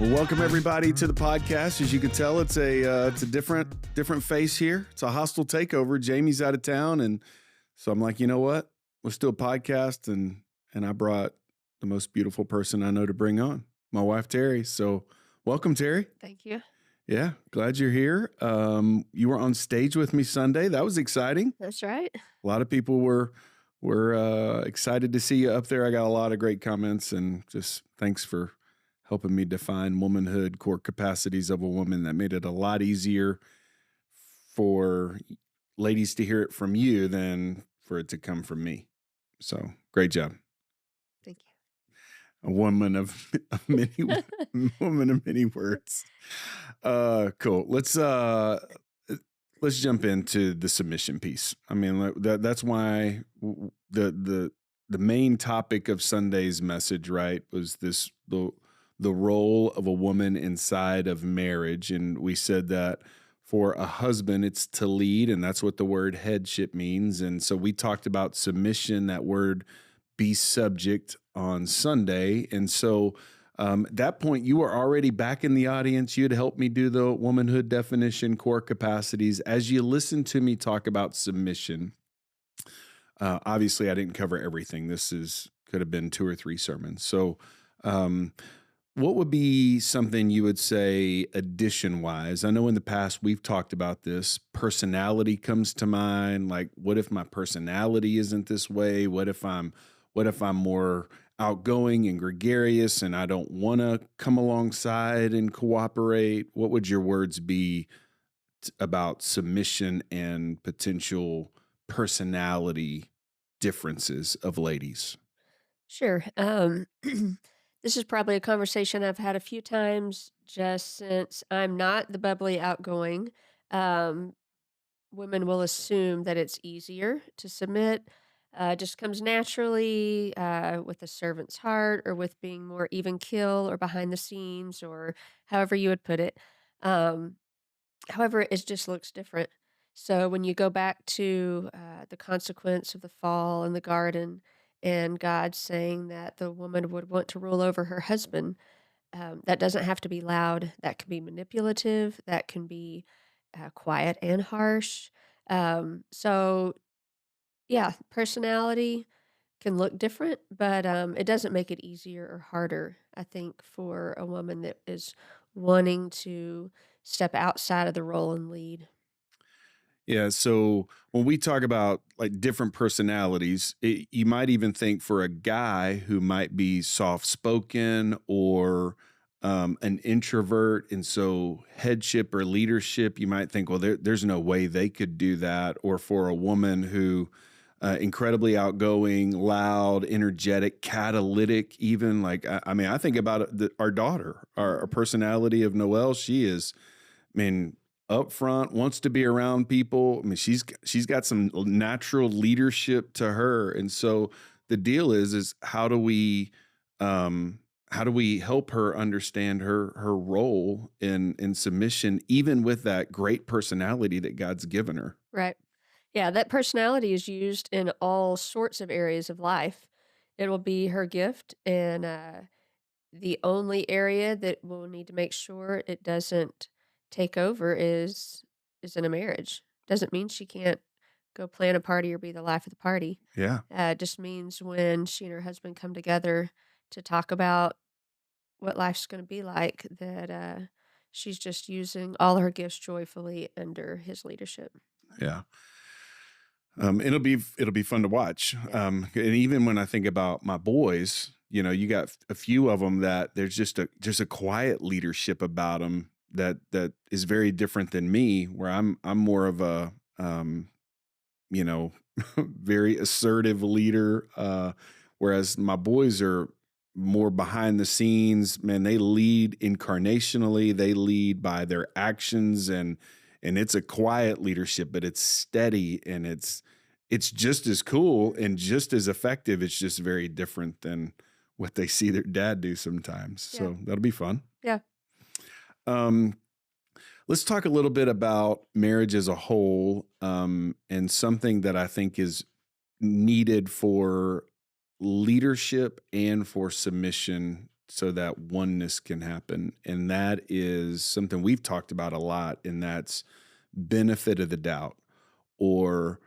Well, welcome everybody to the podcast. As you can tell, it's a different face here. It's a hostile takeover. Jamie's out of town, and so I'm like, you know what? Let's do a podcast, and I brought the most beautiful person I know to bring on, my wife Terri. So, welcome, Terri. Thank you. Yeah, glad you're here. You were on stage with me Sunday. That was exciting. That's right. A lot of people were excited to see you up there. I got a lot of great comments, and just thanks for helping me define womanhood, core capacities of a woman. That made it a lot easier for ladies to hear it from you than for it to come from me. So great job. Thank A woman of many woman of many words. Cool. Let's jump into the submission piece. I mean, that's why the main topic of Sunday's message, right, was the role of a woman inside of marriage. And we said that for a husband, it's to lead, and that's what the word headship means. And so we talked about submission, that word be subject, on Sunday. And so at that point, you were already back in the audience. You had helped me do the womanhood definition, core capacities. As you listen to me talk about submission, obviously I didn't cover everything. Could have been 2 or 3 sermons. So what would be something you would say addition-wise? I know in the past we've talked about this. Personality comes to mind. Like, what if my personality isn't this way? What if I'm more outgoing and gregarious and I don't want to come alongside and cooperate? What would your words be about submission and potential personality differences of ladies? Sure. This is probably a conversation I've had a few times just since I'm not the bubbly outgoing. Um, Women will assume that it's easier to submit. Just comes naturally with a servant's heart or with being more even keel or behind the scenes or however you would put it. Um, However, it just looks different. So when you go back to the consequence of the fall in the garden and God saying that the woman would want to rule over her husband, that doesn't have to be loud. That can be manipulative. That can be quiet and harsh. So, yeah, personality can look different, but it doesn't make it easier or harder, I think, for a woman that is wanting to step outside of the role and lead. Yeah, so when we talk about like different personalities, you might even think for a guy who might be soft spoken or an introvert, and so headship or leadership, you might think, well, there's no way they could do that. Or for a woman who incredibly outgoing, loud, energetic, catalytic, even like I mean, I think about our daughter, our personality of Noelle. She is, I mean, up front, wants to be around people. I mean, she's got some natural leadership to her, and so the deal is how do we help her understand her role in submission, even with that great personality that God's given her? Right. Yeah, that personality is used in all sorts of areas of life. It will be her gift, and the only area that we'll need to make sure it doesn't take over is in a marriage. Doesn't mean she can't go plan a party or be the life of the party. Yeah, Just means when she and her husband come together to talk about what life's going to be like, that she's just using all her gifts joyfully under his leadership. yeah. It'll be fun to watch. Yeah. And even when I think about my boys, you know, you got a few of them that there's just a quiet leadership about them that is very different than me, where I'm more of a you know, very assertive leader. Whereas my boys are more behind the scenes. Man, they lead incarnationally. They lead by their actions, and it's a quiet leadership, but it's steady and it's just as cool and just as effective. It's just very different than what they see their dad do sometimes. Yeah. So that'll be fun. Yeah. Um, let's talk a little bit about marriage as a whole, and something that I think is needed for leadership and for submission so that oneness can happen. And that is something we've talked about a lot, and that's benefit of the doubt, or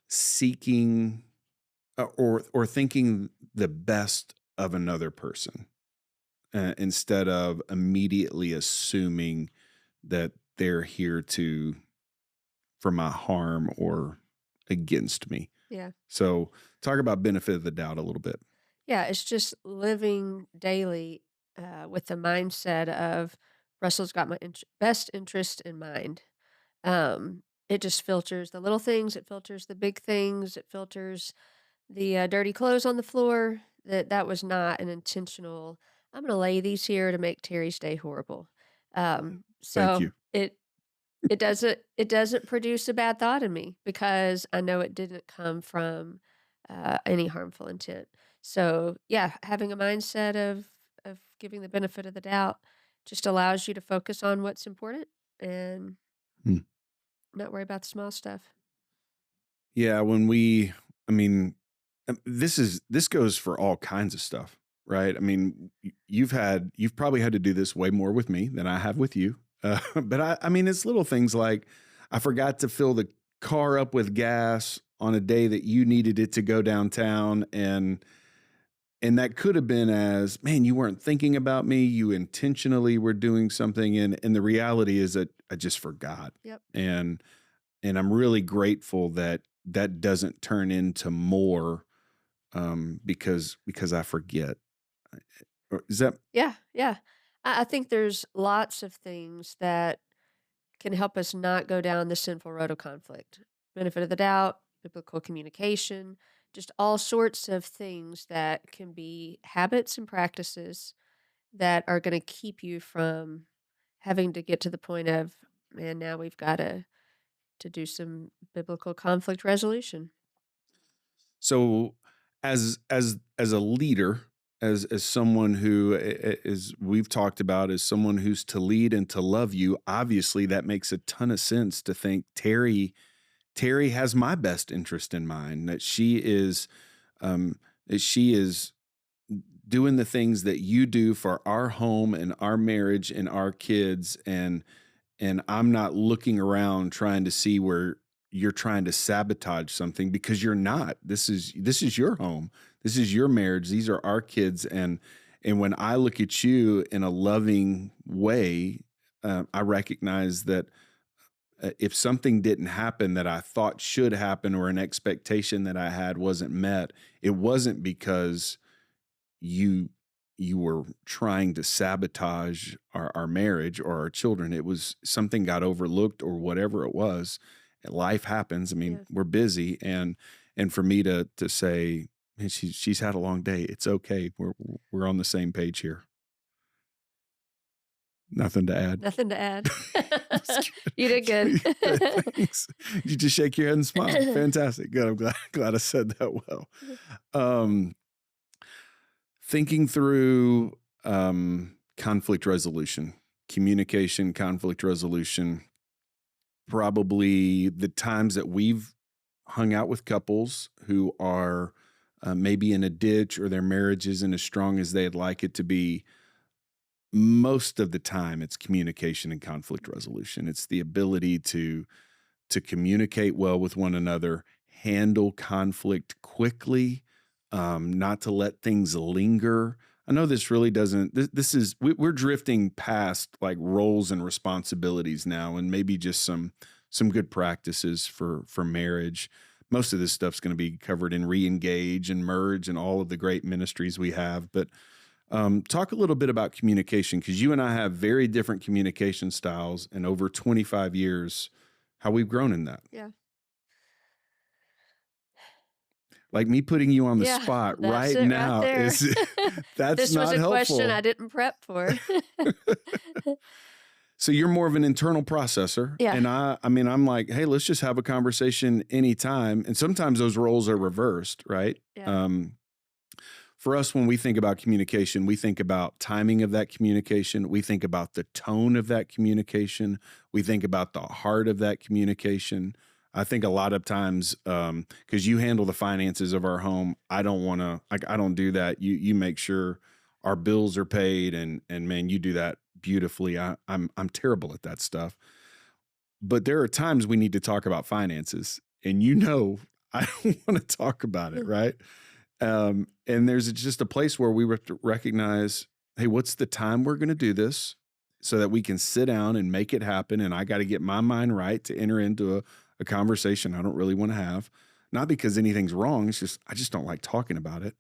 seeking, or thinking the best of another person, instead of immediately assuming that they're here to for my harm or against me. Yeah. So talk about benefit of the doubt a little bit. Yeah, it's just living daily, with the mindset of Russell's got my best interest in mind. It just filters the little things, it filters the big things, it filters the, dirty clothes on the floor. That was not an intentional, "I'm gonna lay these here to make Terry's day horrible." Thank So you. it doesn't produce a bad thought in me because I know it didn't come from, any harmful intent. So, yeah, having a mindset of giving the benefit of the doubt just allows you to focus on what's important and Hmm. not worry about the small stuff. Yeah, I mean, this goes for all kinds of stuff, right? I mean, you've probably had to do this way more with me than I have with you. But I mean, it's little things like I forgot to fill the car up with gas on a day that you needed it to go downtown, and that could have been as, man, you weren't thinking about me, you intentionally were doing something, and the reality is that I just forgot. Yep. And I'm really grateful that that doesn't turn into more, because I forget. Or is that Yeah, yeah. I think there's lots of things that can help us not go down the sinful road of conflict. Benefit of the doubt, biblical communication, just all sorts of things that can be habits and practices that are going to keep you from having to get to the point of, man, now we've got to do some biblical conflict resolution. so? As a leader, as someone who is, we've talked about, as someone who's to lead and to love you, obviously that makes a ton of sense to think Terry has my best interest in mind. Um, that she is doing the things that you do for our home and our marriage and our kids, and I'm not looking around trying to see where you're trying to sabotage something, because you're not. This is your home. This is your marriage. These are our kids, and when I look at you in a loving way, I recognize that, if something didn't happen that I thought should happen, or an expectation that I had wasn't met, it wasn't because you you were trying to sabotage our marriage or our children. It was something got overlooked or whatever it was. Life happens. I mean, Yeah. we're busy, and for me to say, "Man, she's had a long day. It's okay. We're on the same page here." Nothing to add. Nothing to add. Just You did kidding. good. Thanks. You just shake your head and smile. Fantastic. Good. I'm glad I said that well. Um, Thinking through, conflict resolution, communication, conflict resolution, probably the times that we've hung out with couples who are, maybe in a ditch, or their marriage isn't as strong as they'd like it to be. Most of the time, it's communication and conflict resolution. It's the ability to communicate well with one another, handle conflict quickly, not to let things linger. I know this really doesn't. We're drifting past like roles and responsibilities now, and maybe just some good practices for marriage. Most of this stuff's going to be covered in Reengage and Merge and all of the great ministries we have. But talk a little bit about communication, because you and I have very different communication styles, and over 25 years, how we've grown in that. Yeah. Like, me putting you on the Yeah, spot that's right it right now there. is that's This was not a question I helpful. didn't prep for. So you're more of an internal processor, Yeah, and I mean, I'm like, "Hey, let's just have a conversation anytime," and sometimes those roles are reversed, right? yeah, For us, when we think about communication, we think about timing of that communication. We think about the tone of that communication. We think about the heart of that communication. I think a lot of times, because you handle the finances of our home, I don't want to. I don't do that. You make sure our bills are paid, and man, you do that beautifully. I'm terrible at that stuff. But there are times we need to talk about finances, and I don't want to talk about it, right? And there's just a place where we have to recognize, hey, what's the time we're going to do this so that we can sit down and make it happen. And I got to get my mind right to enter into a conversation I don't really want to have. Not because anything's wrong. It's just, I just don't like talking about it.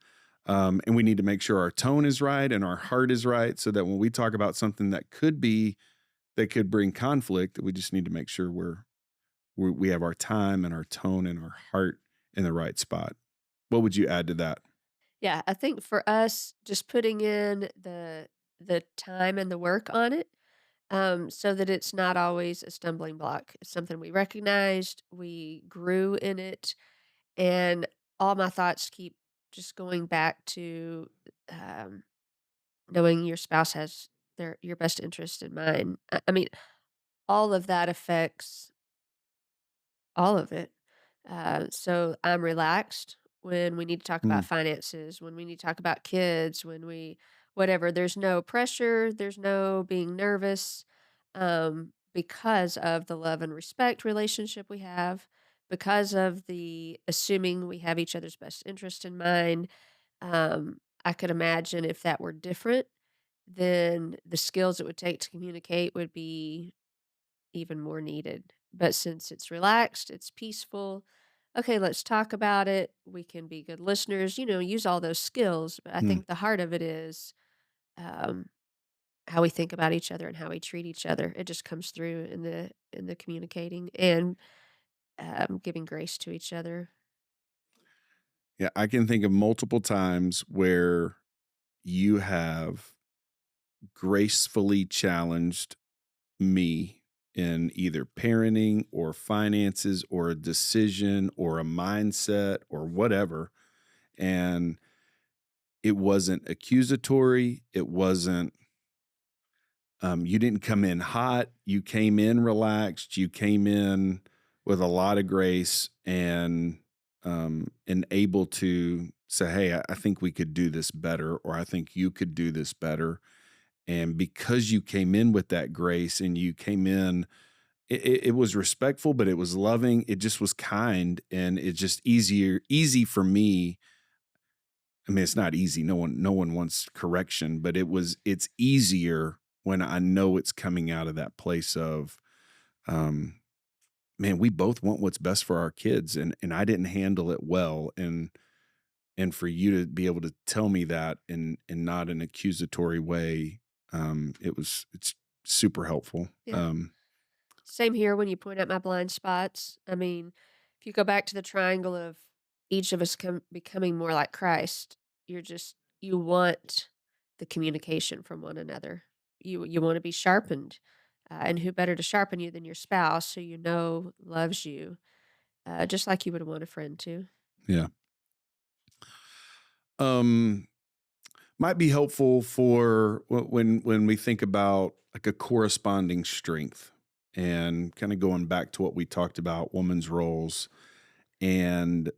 And we need to make sure our tone is right and our heart is right so that when we talk about something that could bring conflict, we just need to make sure we have our time and our tone and our heart in the right spot. What would you add to that? Yeah, I think for us, just putting in the time and the work on it, so that it's not always a stumbling block. It's something we recognized, we grew in it, and all my thoughts keep just going back to um, knowing your spouse has your best interest in mind. I mean, all of that affects all of it. So I'm relaxed when we need to talk about Mm, finances, when we need to talk about kids, when we whatever. There's no pressure, there's no being nervous because of the love and respect relationship we have, because of the assuming we have each other's best interest in mind. I could imagine if that were different, then the skills it would take to communicate would be even more needed. But since it's relaxed, it's peaceful. Okay, let's talk about it. We can be good listeners, use all those skills. But I mm. think the heart of it is um, how we think about each other and how we treat each other. It just comes through in the communicating and giving grace to each other. Yeah, I can think of multiple times where you have gracefully challenged me in either parenting or finances or a decision or a mindset or whatever. And it wasn't accusatory. It wasn't, you didn't come in hot. You came in relaxed. You came in with a lot of grace and able to say, "Hey, I think we could do this better," or "I think you could do this better." And because you came in with that grace and you came in, it was respectful, but it was loving. It just was kind, and it just easy for me. I mean, it's not easy. No one wants correction, but it's easier when I know it's coming out of that place of, um, man, we both want what's best for our kids, and I didn't handle it well, and for you to be able to tell me that in not an accusatory way, it's super helpful. Yeah. Same here when you point out my blind spots. I mean, if you go back to the triangle of each of us becoming more like Christ, you want the communication from one another. You want to be sharpened, and who better to sharpen you than your spouse, who you know loves you, just like you would want a friend to. Yeah. Um, might be helpful for when we think about like a corresponding strength and kind of going back to what we talked about women's roles and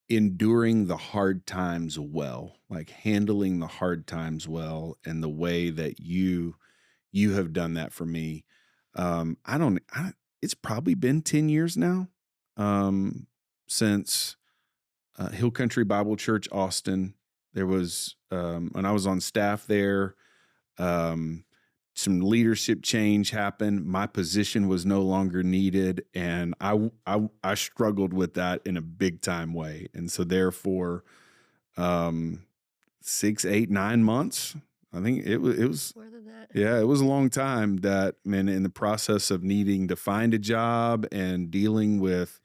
enduring the hard times well, like handling the hard times well and the way that you have done that for me. I don't I It's probably been 10 years now since Hill Country Bible Church, Austin. There was, when I was on staff there, um, some leadership change happened. My position was no longer needed, and I struggled with that in a big time way. And so, therefore, um, 6, 8, 9 months. I think it was More than that. yeah, it was a long time that, man, in the process of needing to find a job and dealing with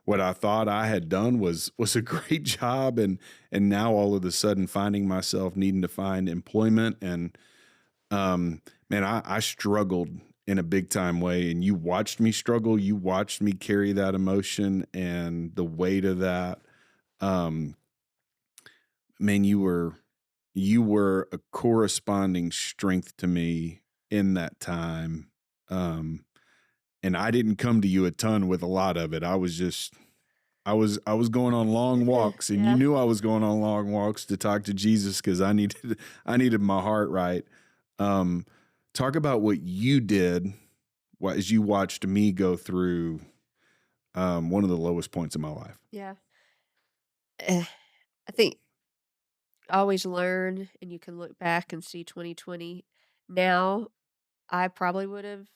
what I thought I had done was a great job, and now all of a sudden finding myself needing to find employment and man, I struggled in a big time way, and you watched me struggle. You watched me carry that emotion and the weight of that. Um, man, you were a corresponding strength to me in that time. Um, and I didn't come to you a ton with a lot of it. I was just I was going on long walks, and you Yeah, knew I was going on long walks to talk to Jesus because I needed I needed my heart right. Um, Talk about what you did as you watched me go through one of the lowest points in my life. yeah. I think always learn, and you can look back and see 2020. Now, I probably would have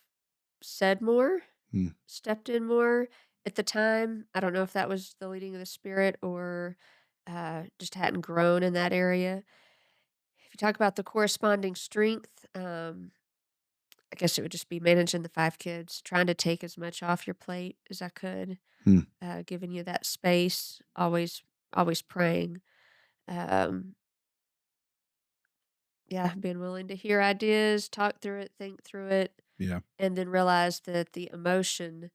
said more, Hmm. stepped in more at the time. I don't know if that was the leading of the spirit or just hadn't grown in that area. If you talk about the corresponding strength, I guess it would just be managing the 5 kids, trying to take as much off your plate as I could, Hmm. giving you that space, always praying. Um, yeah, being willing to hear ideas, talk through it, think through it, Yeah. and then realize that the emotion,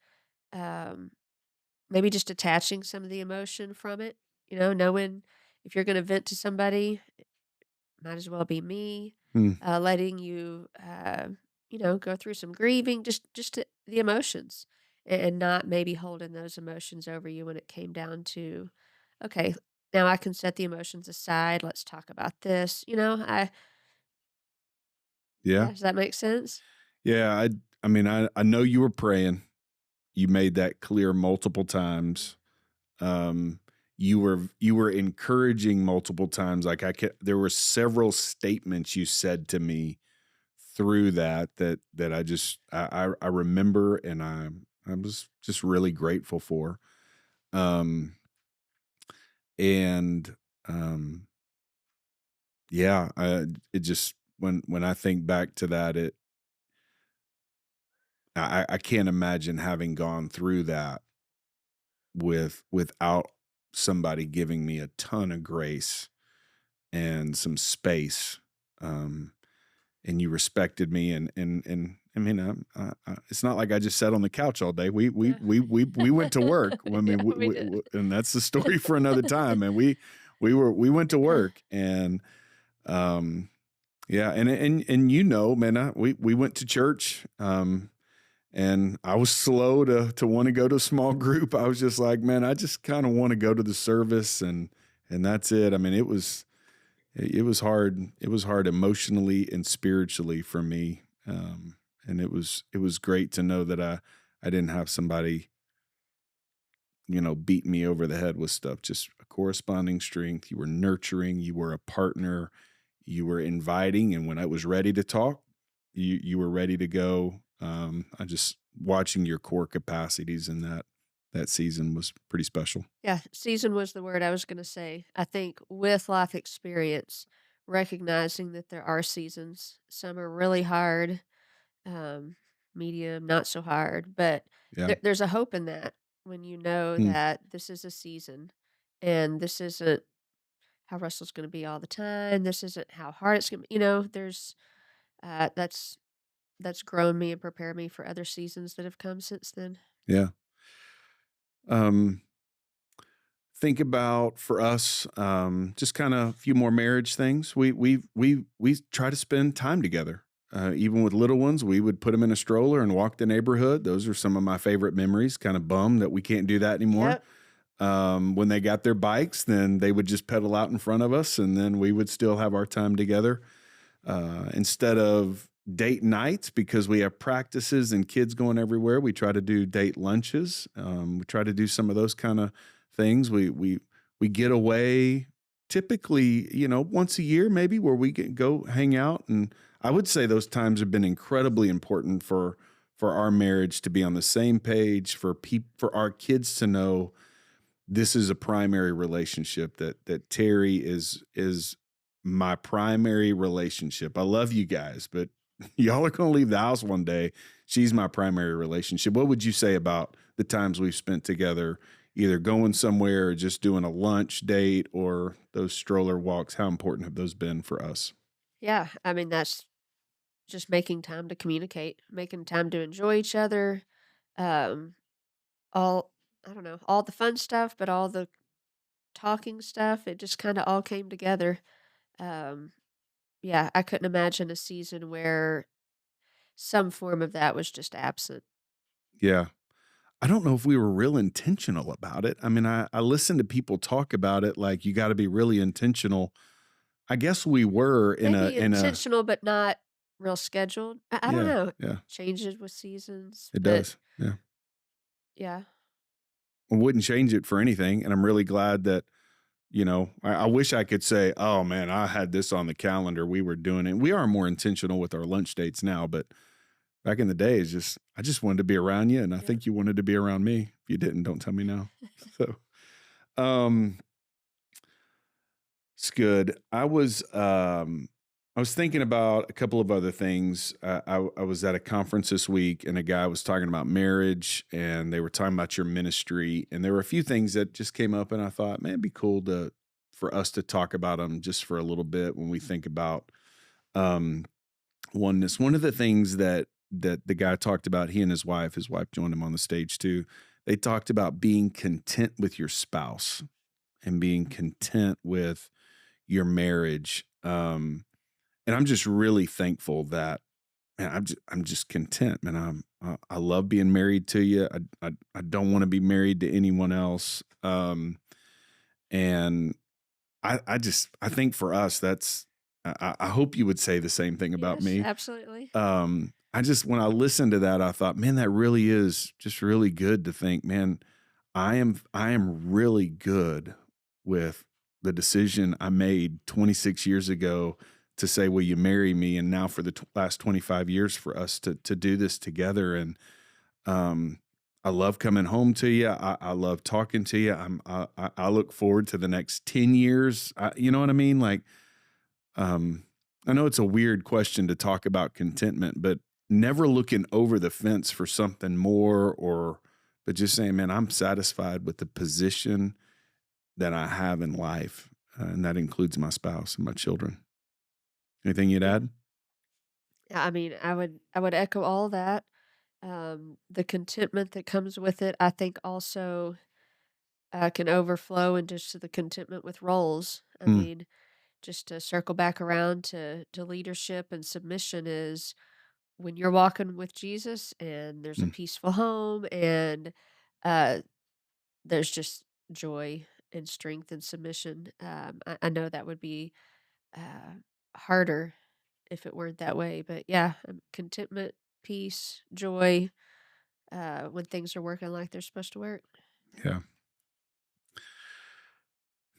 um, maybe just detaching some of the emotion from it, knowing if you're gonna vent to somebody, might as well be me, Hmm. letting you, go through some grieving, just the emotions, and not maybe holding those emotions over you when it came down to, okay, now I can set the emotions aside. Let's talk about this. Yeah. Yeah, does that make sense? Yeah. I mean, I know you were praying. You made that clear multiple times. Um, you were encouraging multiple times. Like there were several statements you said to me through that I remember, and I was just really grateful for. Um, and yeah, it just when I think back to that, I can't imagine having gone through that without somebody giving me a ton of grace and some space. Um, and you respected me, and I mean, it's not like I just sat on the couch all day. We Yeah. we we we went to work. I Yeah, mean, we did. and that's the story for another time. And we went to work, and um, yeah, and man, we went to church. And I was slow to want to go to a small group. I was just like, man, I just kind of want to go to the service, and that's it. I mean, it was hard. It was hard emotionally and spiritually for me. And it was great to know that I didn't have somebody, beating me over the head with stuff. Just a corresponding strength. You were nurturing. You were a partner. You were inviting, and when I was ready to talk, you were ready to go. I just watching your core capacities in that season was pretty special. Yeah, season was the word I was gonna say. I think with life experience, recognizing that there are seasons, some are really hard, um, medium, not so hard, but Yeah. there's a hope in that when you know Hmm. that this is a season and this isn't how Russell's gonna be all the time. This isn't how hard it's gonna be. There's that's grown me and prepared me for other seasons that have come since then. Yeah. Um, think about for us, just kind of a few more marriage things. We try to spend time together. Even with little ones, we would put them in a stroller and walk the neighborhood. Those are some of my favorite memories. Kind of bummed that we can't do that anymore. Yep. When they got their bikes, then they would just pedal out in front of us, and then we would still have our time together. Instead of date nights, because we have practices and kids going everywhere, we try to do date lunches. We try to do some of those kind of things. We get away typically, once a year maybe, where we can go hang out. And I would say those times have been incredibly important for our marriage to be on the same page, for our kids to know this is a primary relationship, that Terry is my primary relationship. I love you guys, but y'all are going to leave the house one day. She's my primary relationship. What would you say about the times we've spent together, either going somewhere or just doing a lunch date or those stroller walks? How important have those been for us? Yeah, I mean, that's just making time to communicate, making time to enjoy each other, um, all I don't know, all the fun stuff, but all the talking stuff, it just kinda all came together. Um, yeah, I couldn't imagine a season where some form of that was just absent. Yeah. I don't know if we were real intentional about it. I mean, I listen to people talk about it like you got to be really intentional. I guess we were Maybe in a intentional, but not real scheduled. I don't yeah, know. yeah. Changes with seasons, It but does. Yeah. yeah. I wouldn't change it for anything, and I'm really glad that, I wish I could say, "Oh, man, I had this on the calendar, we were doing it." We are more intentional with our lunch dates now, but back in the day, it's just I just wanted to be around you, and I Yep. think you wanted to be around me. If you didn't, don't tell me now. So, um, it's good. I was thinking about a couple of other things. I was at a conference this week, and a guy was talking about marriage, and they were talking about your ministry, and there were a few things that just came up, and I thought, man, it'd be cool to for us to talk about them just for a little bit when we think about um, oneness. One of the things that the guy talked about, he and his wife joined him on the stage too. They talked about being content with your spouse and being content with your marriage. And I'm just really thankful that, man, I'm just content, man. I love being married to you. I don't want to be married to anyone else. And I think for us that's I hope you would say the same thing about Yes, me. absolutely. I just when I listened to that, I thought, man, that really is just really good to think, man, I am really good with the decision I made 26 years ago to say, "Will you marry me?" And now for the last 25 years for us to do this together. And um, I love coming home to you. I love talking to you. I look forward to the next 10 years. You know what I mean? Like, um, I know it's a weird question to talk about contentment, but never looking over the fence for something more but just saying, man, I'm satisfied with the position that I have in life. And that includes my spouse and my children. Anything you'd Yeah. add? Yeah, I mean, I would echo all that. The contentment that comes with it, I think also can overflow into just the contentment with roles. I Mm, mean, just to circle back around to leadership and submission is when you're walking with Jesus and there's a mm, peaceful home and uh, there's just joy and strength and submission. I know that would be uh, harder if it weren't that way, but yeah, contentment, peace, joy when things are working like they're supposed to work. yeah.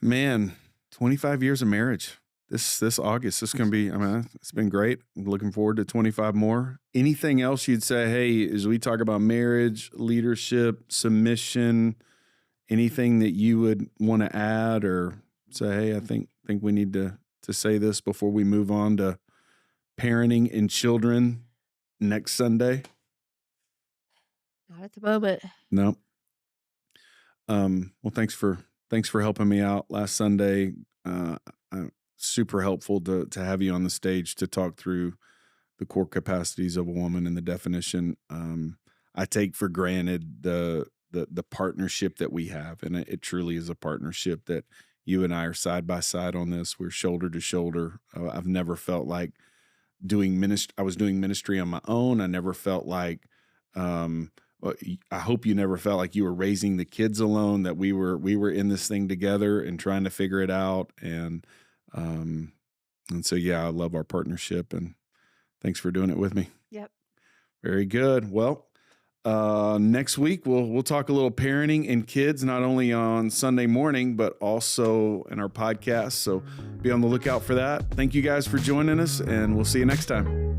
Man, 25 years of marriage. This August, this is gonna be, I mean, it's been great. I'm looking forward to 25 more. Anything else you'd say, hey, as we talk about marriage, leadership, submission, anything that you would want to add or say, hey, I think we need to say this before we move on to parenting and children next Sunday? Not at the moment. No. Well, thanks for helping me out last Sunday. Uh, Super helpful to have you on the stage to talk through the core capacities of a woman and the definition. I take for granted the partnership that we have, and it truly is a partnership that you and I are side by side on this. We're shoulder to shoulder. I've never felt like doing ministry. I was doing ministry on my own. I never felt like. I hope you never felt like you were raising the kids alone. That we were in this thing together and trying to figure it out. Um, and so yeah, I love our partnership and thanks for doing it with me. Yep. Very good. Well, next week we'll talk a little parenting and kids, not only on Sunday morning but also in our podcast. So be on the lookout for that. Thank you guys for joining us, and we'll see you next time.